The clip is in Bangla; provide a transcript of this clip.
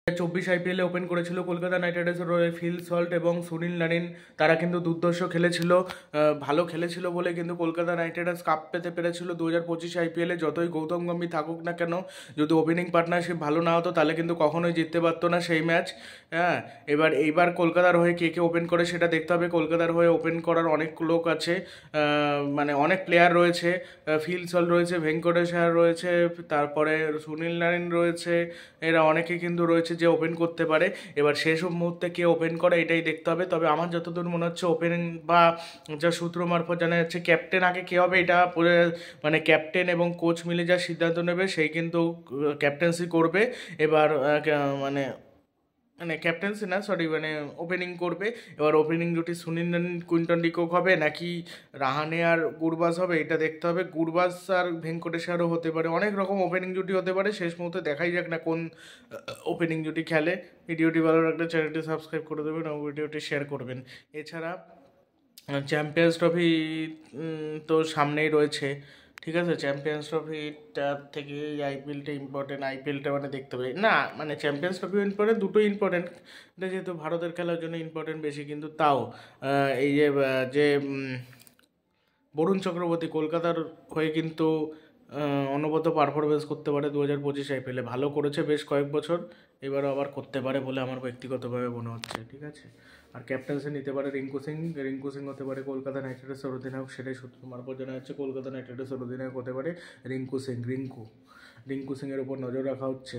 24 আইপিএলে ওপেন করেছিল কলকাতা নাইট রাইডার্সের হয়ে ফিল সল্ট এবং সুনীল নারিন। তারা কিন্তু দুর্ধর্ষ খেলেছিল, ভালো খেলেছিল বলে কিন্তু কলকাতা নাইট রাইডার্স কাপ পেতে পেরেছিল 2025 আইপিএলে। যতই গৌতম গম্ভীর থাকুক না কেন, যদি ওপেনিং পার্টনারশিপ ভালো না হতো তাহলে কিন্তু কখনোই জিততে পারতো না সেই ম্যাচ। হ্যাঁ, এইবার কলকাতার হয়ে কে কে ওপেন করে সেটা দেখতে হবে। কলকাতার হয়ে ওপেন করার অনেক লোক আছে, মানে অনেক প্লেয়ার রয়েছে। ফিল সল্ট রয়েছে, ভেঙ্কটেশ আয়ার রয়েছে, তারপরে সুনীল নারিন রয়েছে, এরা অনেকে কিন্তু রয়েছে যে ওপেন করতে পারে। এবার সেসব মুহূর্তে কে ওপেন করে এটাই দেখতে হবে। তবে আমার যতদূর মনে হচ্ছে ওপেনিং বা যা সূত্র মারফত জানা যাচ্ছে ক্যাপ্টেন আগে কে হবে এটা মানে ক্যাপ্টেন এবং কোচ মিলে যা সিদ্ধান্ত নেবে সেই কিন্তু ক্যাপ্টেন্সি করবে। এবার মানে মানে ক্যাপ্টেন্সি না, সরি, মানে ওপেনিং করবে। এবার ওপেনিং জুটি সুনীল নারিন কুইন্টন ডিকক হবে নাকি রাহানে আর গুরবাজ হবে এটা দেখতে হবে। গুরবাজ আর ভেঙ্কটেশ্বরও হতে পারে, অনেক রকম ওপেনিং জুটি হতে পারে। শেষ মুহূর্তে দেখাই যাক না কোন ওপেনিং জুটি খেলে। ভিডিওটি ভালো লাগলে চ্যানেলটি সাবস্ক্রাইব করে দেবেন এবং ভিডিওটি শেয়ার করবেন। এছাড়া চ্যাম্পিয়ন্স ট্রফি তো সামনেই রয়েছে, ঠিক আছে। চ্যাম্পিয়ন্স ট্রফিটার থেকে এই আইপিএলটা ইম্পর্টেন্ট। আইপিএলটা মানে দেখতে হবে না, মানে চ্যাম্পিয়ন্স ট্রফি ইম্পর্টেন্ট, দুটোই ইম্পর্টেন্ট, যেহেতু ভারতের খেলার জন্য ইম্পর্টেন্ট বেশি। কিন্তু তাও এই যে বরুণ চক্রবর্তী কলকাতার হয়ে কিন্তু অনবদ্য পারফরমেন্স করতে পারে 2025 আইপিএলে, ভালো করেছে বেশ কয়েক বছর, এবারও আবার করতে পারে বলে আমার ব্যক্তিগতভাবে মনে হচ্ছে, ঠিক আছে। আর ক্যাপ্টেন্সি নিতে পারে রিঙ্কু সিং হতে পারে কলকাতা নাইট রাইডার্সের অধিনায়ক, সেটাই সূত্র মারফত জানা যাচ্ছে। কলকাতা নাইট রাইডার্সের অধিনায়ক হতে পারে রিঙ্কু সিংয়ের উপর নজর রাখা হচ্ছে।